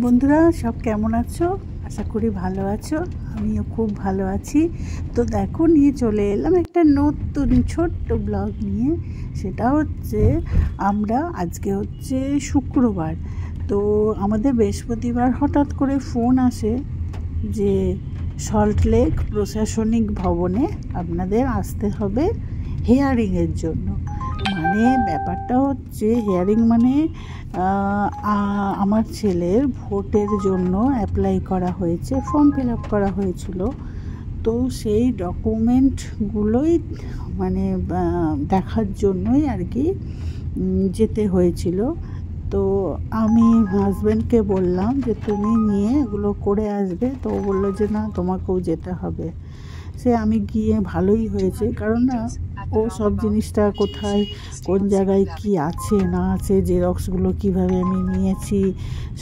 বন্ধুরা সব কেমন আছো? আশা করি ভালো আছো। আমিও খুব ভালো আছি। তো দেখো, নিয়ে চলে এলাম একটা নতুন ছোট্ট ব্লগ নিয়ে। সেটা হচ্ছে আজকে হচ্ছে শুক্রবার। তো আমাদের বৃহস্পতিবার হঠাৎ করে ফোন আসে যে সল্টলেক প্রশাসনিক ভবনে আপনাদের আসতে হবে হিয়ারিংয়ের জন্য। মানে ব্যাপারটা হচ্ছে হিয়ারিং মানে আমার ছেলের ভোটের জন্য অ্যাপ্লাই করা হয়েছে, ফর্ম ফিল আপ করা হয়েছিল। তো সেই ডকুমেন্টগুলোই মানে দেখার জন্যই আর কি যেতে হয়েছিল। তো আমি হাজব্যান্ডকে বললাম যে তুমি নিয়ে এগুলো করে আসবে। তো ও বললো যে না, তোমাকেও যেতে হবে। সে আমি গিয়ে ভালোই হয়েছে, কারণ না ও সব জিনিসটা কোথায় কোন জায়গায় কি আছে না আছে, জেরক্সগুলো কিভাবে আমি নিয়েছি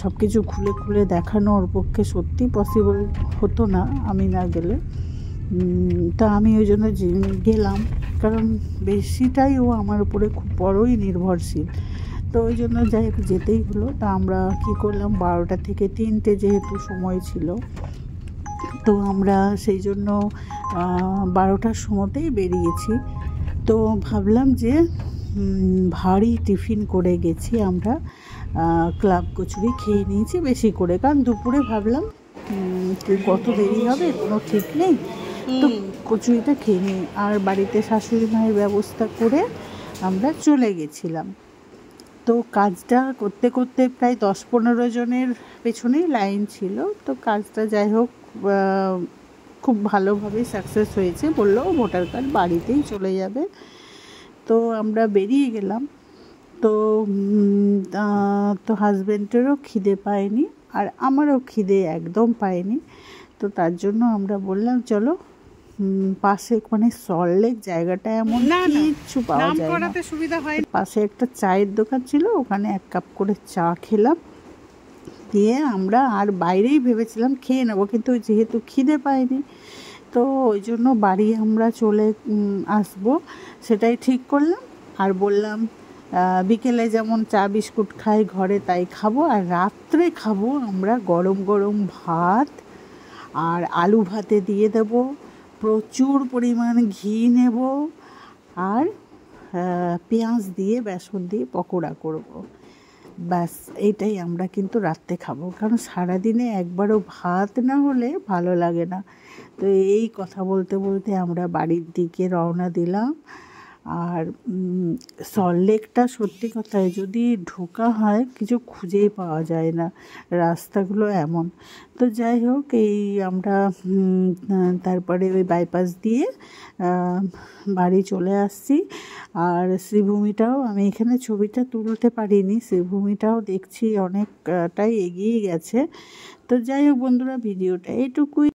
সব কিছু খুলে খুলে দেখানো ওর পক্ষে সত্যি পসিবল হতো না আমি না গেলে। তা আমি ওই জন্য গেলাম, কারণ বেশিটাই ও আমার উপরে খুব বড়ই নির্ভরশীল। তো ওই জন্য যাই হোক যেতেই হলো। তা আমরা কী করলাম, 12টা থেকে 3টে যেহেতু সময় ছিল, তো আমরা সেই জন্য 12টার সময়তেই বেরিয়েছি। তো ভাবলাম যে ভারী টিফিন করে গেছি আমরা, ক্লাব কচুরি খেয়ে নিয়েছি বেশি করে, কারণ দুপুরে ভাবলাম কত দেরি হবে কোনো ঠিক নেই, তো কচুরিটা খেয়ে নিই। আর বাড়িতে শাশুড়ি মায়ের ব্যবস্থা করে আমরা চলে গেছিলাম। তো কাজটা করতে করতে প্রায় 10-15 জনের পেছনেই লাইন ছিল। তো কাজটা যাই হোক খুব ভালোভাবেই সাকসেস হয়েছে। বললো ভোটার কার্ড বাড়িতেই চলে যাবে। তো আমরা বেরিয়ে গেলাম। তো হাজব্যান্ডেরও খিদে পায়নি, আর আমারও খিদে একদম পায়নি। তো তার জন্য আমরা বললাম চলো পাশে, মানে সল্টলেক জায়গাটা এমন কিচ্ছু পাওয়া যায় না, সুবিধা হয়। পাশে একটা চায়ের দোকান ছিল, ওখানে 1 কাপ করে চা খেলাম। দিয়ে আমরা আর বাইরেই ভেবেছিলাম খেয়ে নেবো, কিন্তু যেহেতু খিদে পাইনি, তো ওই জন্য বাড়ি আমরা চলে আসবো সেটাই ঠিক করলাম। আর বললাম বিকেলে যেমন চা বিস্কুট খাই ঘরে, তাই খাবো। আর রাত্রে খাবো আমরা গরম গরম ভাত, আর আলু ভাতে দিয়ে দেব প্রচুর পরিমাণ ঘি নেব, আর পেঁয়াজ দিয়ে বেসন দিয়ে পকোড়া করব। ব্যাস এইটাই আমরা কিন্তু রাত্রে খাবো, কারণ সারাদিনে একবারও ভাত না হলে ভালো লাগে না। তো এই কথা বলতে বলতে আমরা বাড়ির দিকে রওনা দিলাম। আর সল্টলেকটা সত্যি কথায় যদি ঢোকা হয় কিছু খুঁজেই পাওয়া যায় না, রাস্তাগুলো এমন। তো যাই হোক, এই আমরা তারপরে ওই বাইপাস দিয়ে বাড়ি চলে আসছি। আর শ্রীভূমিটাও, আমি এখানে ছবিটা তুলতে পারিনি, শ্রীভূমিটাও দেখছি অনেকটাই এগিয়ে গেছে। তো যাই হোক বন্ধুরা, ভিডিওটা এইটুকুই।